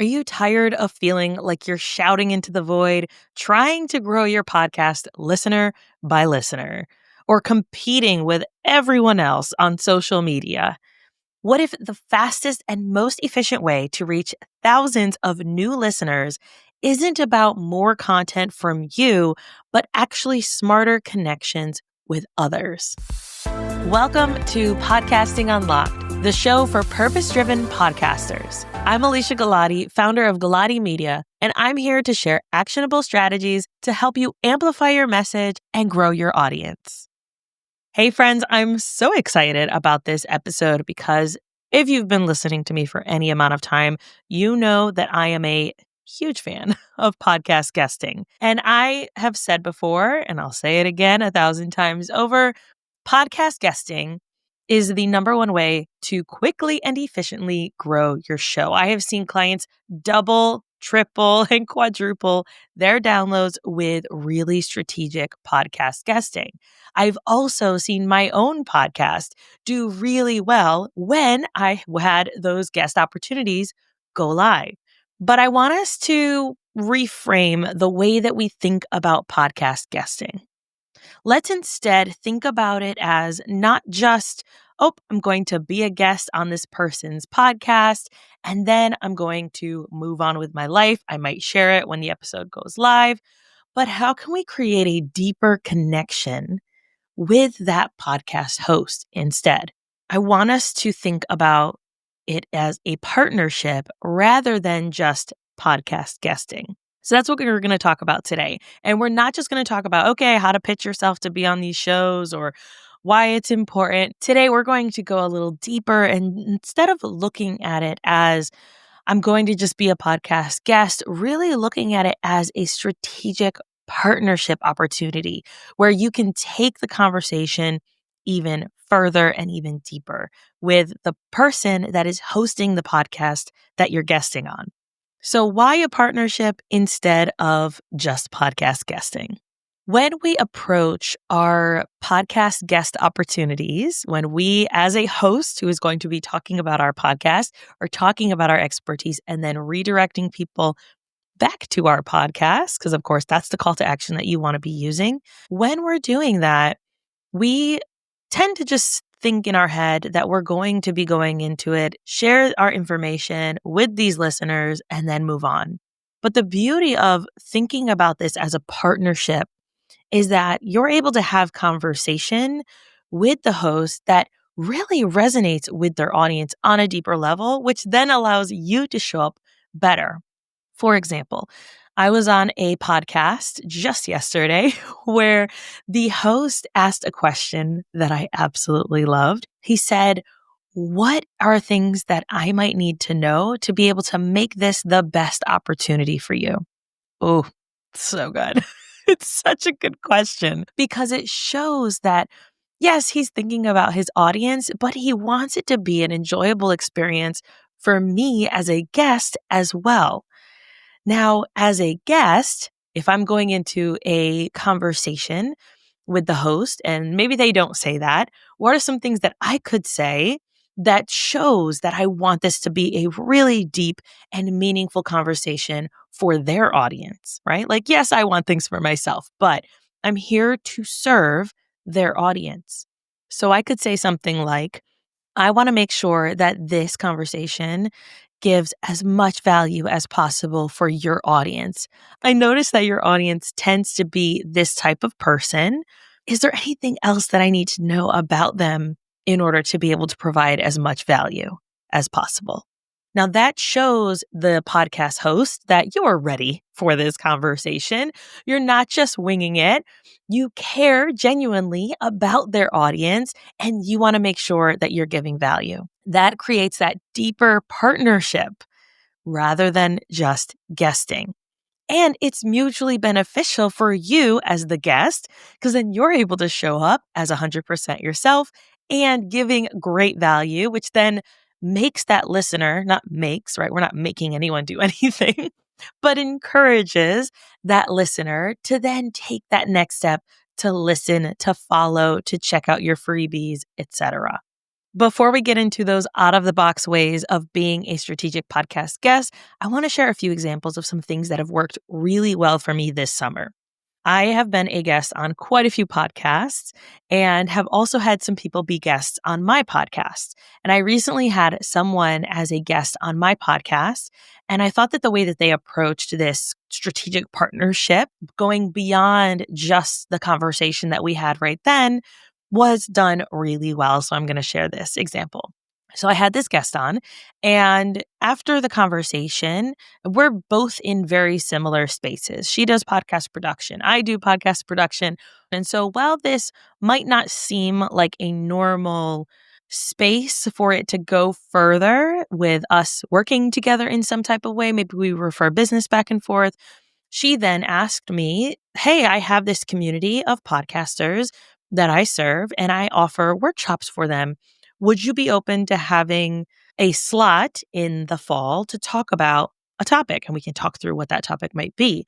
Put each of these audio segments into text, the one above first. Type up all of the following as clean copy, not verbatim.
Are you tired of feeling like you're shouting into the void, trying to grow your podcast listener by listener, or competing with everyone else on social media? What if the fastest and most efficient way to reach thousands of new listeners isn't about more content from you, but actually smarter connections with others? Welcome to Podcasting Unlocked, the show for purpose-driven podcasters. I'm Alicia Galati, founder of Galati Media, and I'm here to share actionable strategies to help you amplify your message and grow your audience. Hey friends, I'm so excited about this episode because if you've been listening to me for any amount of time, you know that I am a huge fan of podcast guesting. And I have said before, and I'll say it again 1,000 times over, podcast guesting is the number one way to quickly and efficiently grow your show. I have seen clients double, triple, and quadruple their downloads with really strategic podcast guesting. I've also seen my own podcast do really well when I had those guest opportunities go live. But I want us to reframe the way that we think about podcast guesting. Let's instead think about it as not just, oh, I'm going to be a guest on this person's podcast, and then I'm going to move on with my life. I might share it when the episode goes live. But how can we create a deeper connection with that podcast host instead? I want us to think about it as a partnership rather than just podcast guesting. So that's what we're going to talk about today. And we're not just going to talk about, okay, how to pitch yourself to be on these shows or why it's important. Today, we're going to go a little deeper. And instead of looking at it as I'm going to just be a podcast guest, really looking at it as a strategic partnership opportunity where you can take the conversation even further and even deeper with the person that is hosting the podcast that you're guesting on. So why a partnership instead of just podcast guesting? When we approach our podcast guest opportunities, when we, as a host who is going to be talking about our podcast or talking about our expertise and then redirecting people back to our podcast, because of course that's the call to action that you want to be using. When we're doing that, we tend to just think in our head that we're going to be going into it, share our information with these listeners, and then move on. But the beauty of thinking about this as a partnership is that you're able to have conversation with the host that really resonates with their audience on a deeper level, which then allows you to show up better. For example, I was on a podcast just yesterday where the host asked a question that I absolutely loved. He said, what are things that I might need to know to be able to make this the best opportunity for you? Oh, so good. It's such a good question because it shows that, yes, he's thinking about his audience, but he wants it to be an enjoyable experience for me as a guest as well. Now, as a guest, if I'm going into a conversation with the host and maybe they don't say that, what are some things that I could say that shows that I want this to be a really deep and meaningful conversation for their audience, right? Like, yes, I want things for myself, but I'm here to serve their audience. So I could say something like, I want to make sure that this conversation gives as much value as possible for your audience. I notice that your audience tends to be this type of person. Is there anything else that I need to know about them in order to be able to provide as much value as possible? Now that shows the podcast host that you're ready for this conversation. You're not just winging it. You care genuinely about their audience and you want to make sure that you're giving value. That creates that deeper partnership rather than just guesting. And it's mutually beneficial for you as the guest because then you're able to show up as 100% yourself and giving great value, which then makes that listener, not makes, right? We're not making anyone do anything, but encourages that listener to then take that next step to listen, to follow, to check out your freebies, etc. Before we get into those out of the box ways of being a strategic podcast guest, I want to share a few examples of some things that have worked really well for me this summer. I have been a guest on quite a few podcasts and have also had some people be guests on my podcast. And I recently had someone as a guest on my podcast. And I thought that the way that they approached this strategic partnership, going beyond just the conversation that we had right then, was done really well. So I'm going to share this example. So I had this guest on, and after the conversation, we're both in very similar spaces. She does podcast production, I do podcast production. And so while this might not seem like a normal space for it to go further with us working together in some type of way, maybe we refer business back and forth. She then asked me, hey, I have this community of podcasters that I serve and I offer workshops for them. Would you be open to having a slot in the fall to talk about a topic? And we can talk through what that topic might be.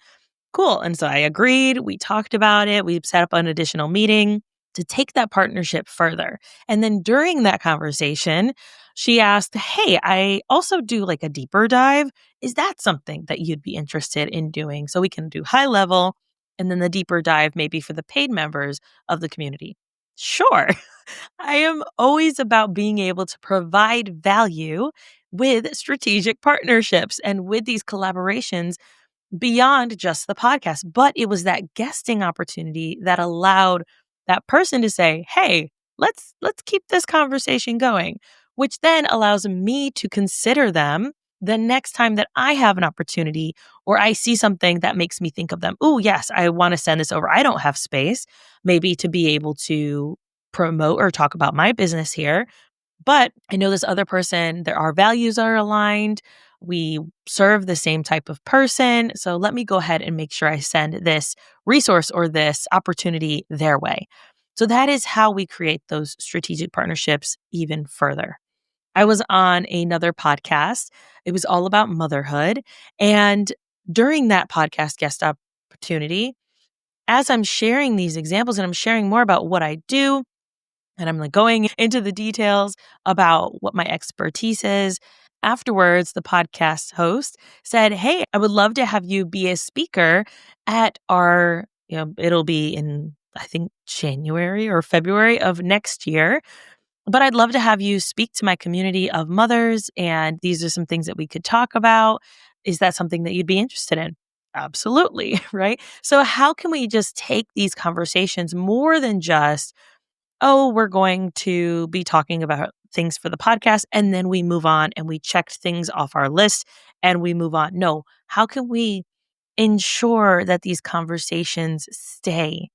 Cool. And so I agreed. We talked about it. We set up an additional meeting to take that partnership further. And then during that conversation, she asked, hey, I also do like a deeper dive. Is that something that you'd be interested in doing? So we can do high level and then the deeper dive maybe for the paid members of the community. Sure. I am always about being able to provide value with strategic partnerships and with these collaborations beyond just the podcast. But it was that guesting opportunity that allowed that person to say, "Hey, let's keep this conversation going," which then allows me to consider them the next time that I have an opportunity or I see something that makes me think of them. Oh, yes, I want to send this over. I don't have space maybe to be able to promote or talk about my business here, but I know this other person, our values are aligned. We serve the same type of person. So let me go ahead and make sure I send this resource or this opportunity their way. So that is how we create those strategic partnerships even further. I was on another podcast. It was all about motherhood. And during that podcast guest opportunity, as I'm sharing these examples and I'm sharing more about what I do, and I'm like going into the details about what my expertise is. Afterwards, the podcast host said, hey, I would love to have you be a speaker at our, it'll be in, I think, January or February of next year. But I'd love to have you speak to my community of mothers. And these are some things that we could talk about. Is that something that you'd be interested in? Absolutely. Right. So, how can we just take these conversations more than just, oh, we're going to be talking about things for the podcast, and then we move on and we checked things off our list and we move on. No, how can we ensure that these conversations stay,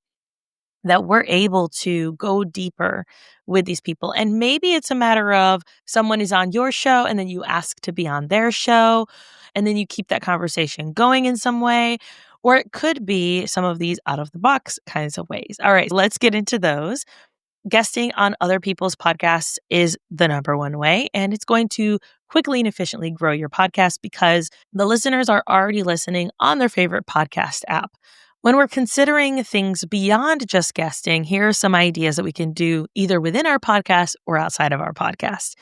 that we're able to go deeper with these people? And maybe it's a matter of someone is on your show and then you ask to be on their show and then you keep that conversation going in some way. Or it could be some of these out of the box kinds of ways. All right, let's get into those. Guesting on other people's podcasts is the number one way, and it's going to quickly and efficiently grow your podcast because the listeners are already listening on their favorite podcast app. When we're considering things beyond just guesting, here are some ideas that we can do either within our podcast or outside of our podcast.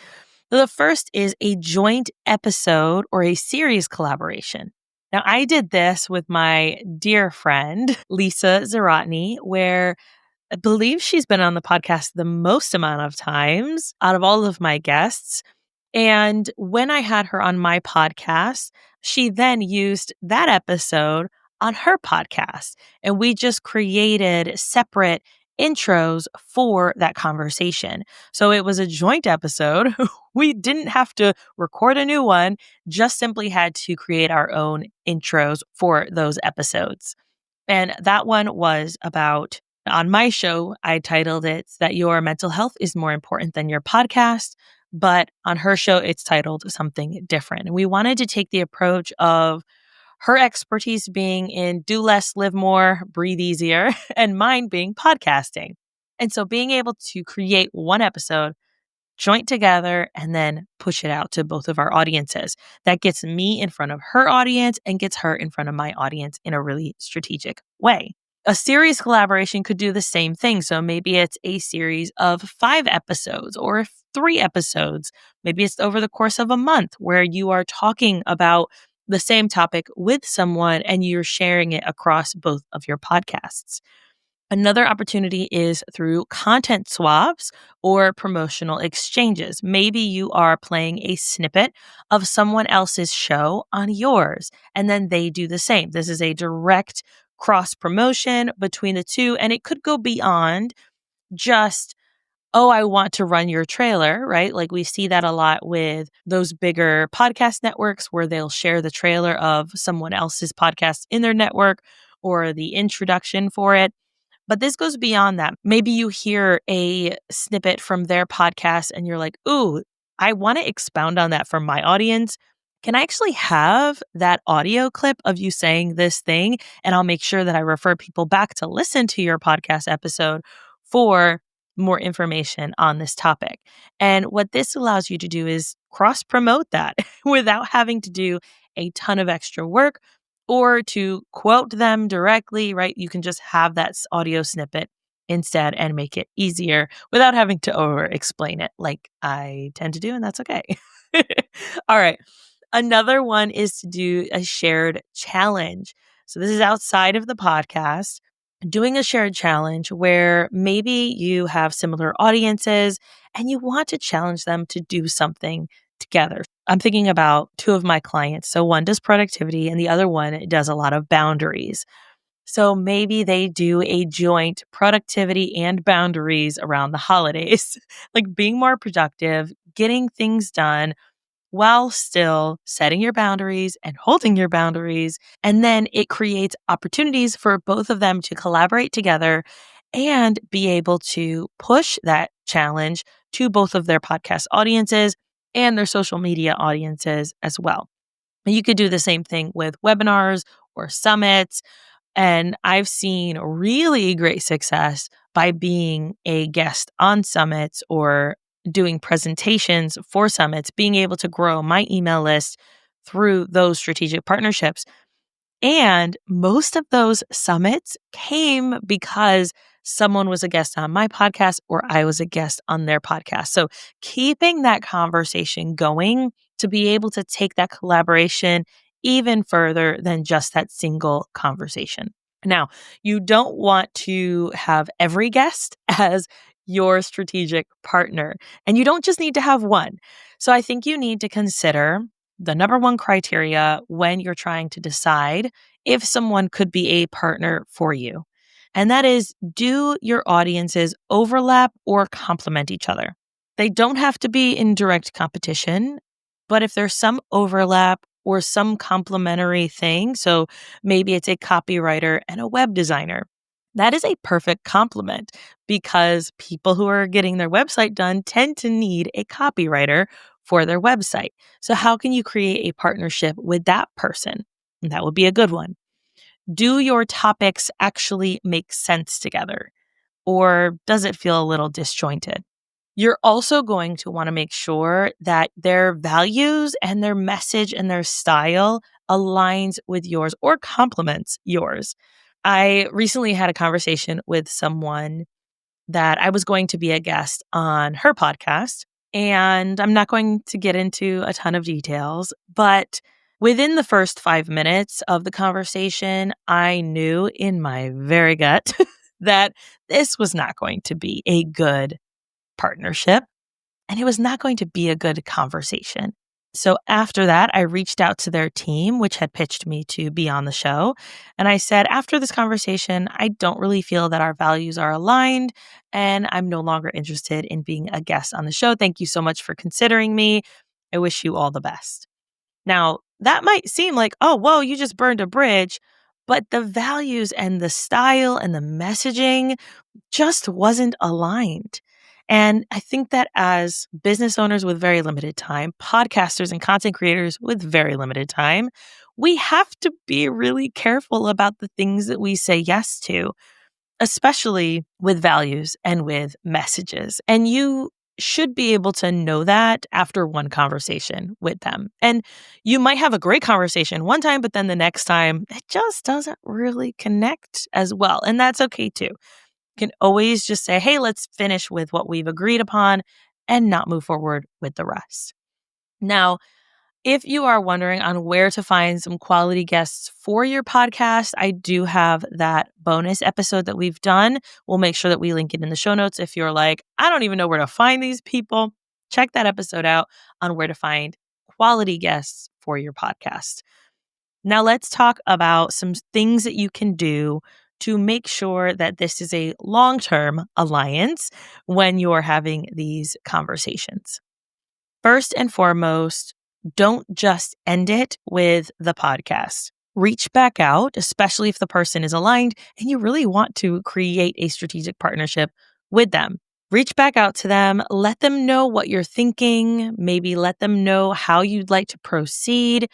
The first is a joint episode or a series collaboration. Now, I did this with my dear friend, Lisa Zaratny, where I believe she's been on the podcast the most amount of times out of all of my guests. And when I had her on my podcast, she then used that episode on her podcast. And we just created separate intros for that conversation. So it was a joint episode. We didn't have to record a new one, just simply had to create our own intros for those episodes. And that one was about, on my show, I titled it that your mental health is more important than your podcast. But on her show, it's titled something different. And we wanted to take the approach of her expertise being in do less, live more, breathe easier, and mine being podcasting. And so being able to create one episode, joint together, and then push it out to both of our audiences. That gets me in front of her audience and gets her in front of my audience in a really strategic way. A series collaboration could do the same thing. So maybe it's a series of 5 episodes or 3 episodes. Maybe it's over the course of a month where you are talking about the same topic with someone and you're sharing it across both of your podcasts. Another opportunity is through content swaps or promotional exchanges. Maybe you are playing a snippet of someone else's show on yours, and then they do the same. This is a direct cross promotion between the two, and it could go beyond just, oh, I want to run your trailer, right? Like we see that a lot with those bigger podcast networks where they'll share the trailer of someone else's podcast in their network or the introduction for it. But this goes beyond that. Maybe you hear a snippet from their podcast and you're like, ooh, I want to expound on that for my audience. Can I actually have that audio clip of you saying this thing? And I'll make sure that I refer people back to listen to your podcast episode for more information on this topic. And what this allows you to do is cross promote that without having to do a ton of extra work or to quote them directly, right? You can just have that audio snippet instead and make it easier without having to over explain it like I tend to do, and that's okay. All right. Another one is to do a shared challenge. So this is outside of the podcast, doing a shared challenge where maybe you have similar audiences and you want to challenge them to do something together. I'm thinking about 2 of my clients. So one does productivity and the other one does a lot of boundaries. So maybe they do a joint productivity and boundaries around the holidays, like being more productive, getting things done while still setting your boundaries and holding your boundaries. And then it creates opportunities for both of them to collaborate together and be able to push that challenge to both of their podcast audiences and their social media audiences as well. And you could do the same thing with webinars or summits. And I've seen really great success by being a guest on summits or doing presentations for summits, being able to grow my email list through those strategic partnerships. And most of those summits came because someone was a guest on my podcast or I was a guest on their podcast. So keeping that conversation going to be able to take that collaboration even further than just that single conversation. Now, you don't want to have every guest as your strategic partner, and you don't just need to have one. So I think you need to consider the number one criteria when you're trying to decide if someone could be a partner for you. And that is, do your audiences overlap or complement each other? They don't have to be in direct competition, but if there's some overlap or some complementary thing, so maybe it's a copywriter and a web designer, that is a perfect complement because people who are getting their website done tend to need a copywriter for their website. So how can you create a partnership with that person? And that would be a good one. Do your topics actually make sense together? Or does it feel a little disjointed? You're also going to want to make sure that their values and their message and their style aligns with yours or complements yours. I recently had a conversation with someone that I was going to be a guest on her podcast. And I'm not going to get into a ton of details, but within the first 5 minutes of the conversation, I knew in my very gut that this was not going to be a good partnership and it was not going to be a good conversation. So after that, I reached out to their team, which had pitched me to be on the show. And I said, after this conversation, I don't really feel that our values are aligned and I'm no longer interested in being a guest on the show. Thank you so much for considering me. I wish you all the best. Now, that might seem like, oh, whoa, you just burned a bridge. But the values and the style and the messaging just wasn't aligned. And I think that as business owners with very limited time, podcasters and content creators with very limited time, we have to be really careful about the things that we say yes to, especially with values and with messages. And you should be able to know that after one conversation with them. And you might have a great conversation one time, but then the next time it just doesn't really connect as well. And that's okay too. You can always just say, hey, let's finish with what we've agreed upon and not move forward with the rest. Now, if you are wondering on where to find some quality guests for your podcast, I do have that bonus episode that we've done. We'll make sure that we link it in the show notes. If you're like, I don't even know where to find these people, check that episode out on where to find quality guests for your podcast. Now, let's talk about some things that you can do to make sure that this is a long-term alliance when you're having these conversations. First and foremost, don't just end it with the podcast. Reach back out, especially if the person is aligned and you really want to create a strategic partnership with them. Reach back out to them, let them know what you're thinking, maybe let them know how you'd like to proceed,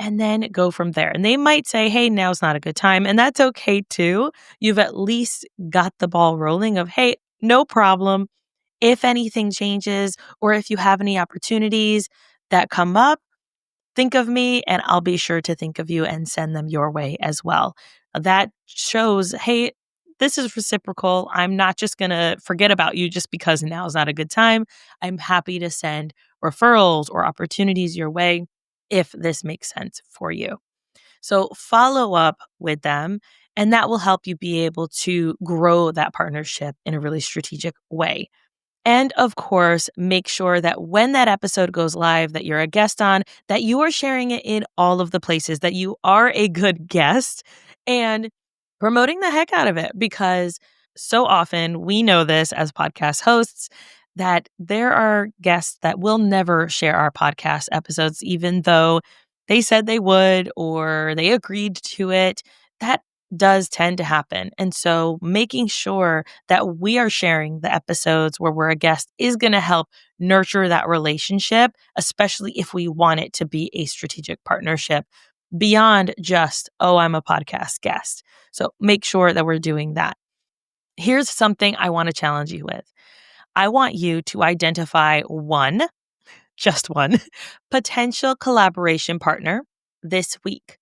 and then go from there. And they might say, hey, now's not a good time. And that's okay too. You've at least got the ball rolling of, hey, no problem. If anything changes or if you have any opportunities that come up, think of me and I'll be sure to think of you and send them your way as well. That shows, hey, this is reciprocal. I'm not just going to forget about you just because now is not a good time. I'm happy to send referrals or opportunities your way if this makes sense for you. So follow up with them, and that will help you be able to grow that partnership in a really strategic way. And of course, make sure that when that episode goes live that you're a guest on, that you are sharing it in all of the places, that you are a good guest and promoting the heck out of it. Because so often we know this as podcast hosts that there are guests that will never share our podcast episodes, even though they said they would or they agreed to it. That does tend to happen. And so making sure that we are sharing the episodes where we're a guest is going to help nurture that relationship, especially if we want it to be a strategic partnership beyond just, oh, I'm a podcast guest. So make sure that we're doing that. Here's something I want to challenge you with. I want you to identify just one, potential collaboration partner this week,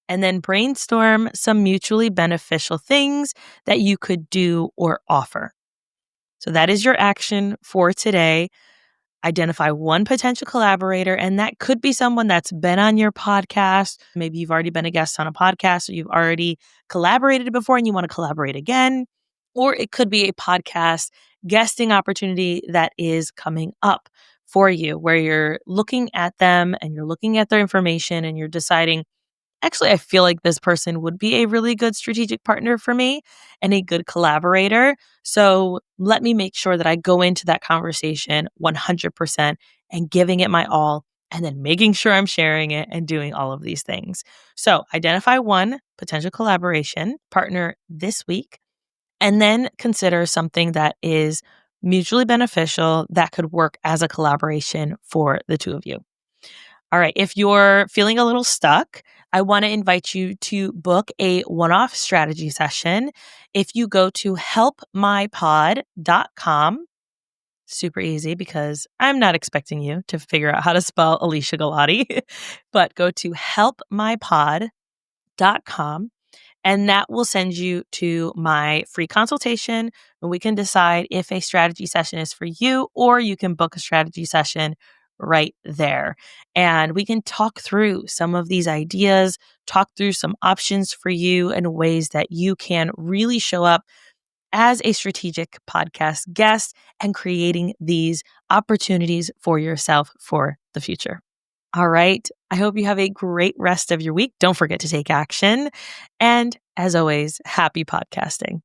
and then brainstorm some mutually beneficial things that you could do or offer. So that is your action for today. Identify one potential collaborator, and that could be someone that's been on your podcast. Maybe you've already been a guest on a podcast or you've already collaborated before and you want to collaborate again. Or it could be a podcast guesting opportunity that is coming up for you where you're looking at them and you're looking at their information and you're deciding, actually, I feel like this person would be a really good strategic partner for me and a good collaborator. So let me make sure that I go into that conversation 100% and giving it my all, and then making sure I'm sharing it and doing all of these things. So identify one potential collaboration partner this week, and then consider something that is mutually beneficial that could work as a collaboration for the two of you. All right. If you're feeling a little stuck, I want to invite you to book a one-off strategy session. If you go to helpmypod.com, super easy because I'm not expecting you to figure out how to spell Alicia Galati, but go to helpmypod.com. And that will send you to my free consultation and we can decide if a strategy session is for you, or you can book a strategy session right there. And we can talk through some of these ideas, talk through some options for you and ways that you can really show up as a strategic podcast guest and creating these opportunities for yourself for the future. All right. I hope you have a great rest of your week. Don't forget to take action. And as always, happy podcasting.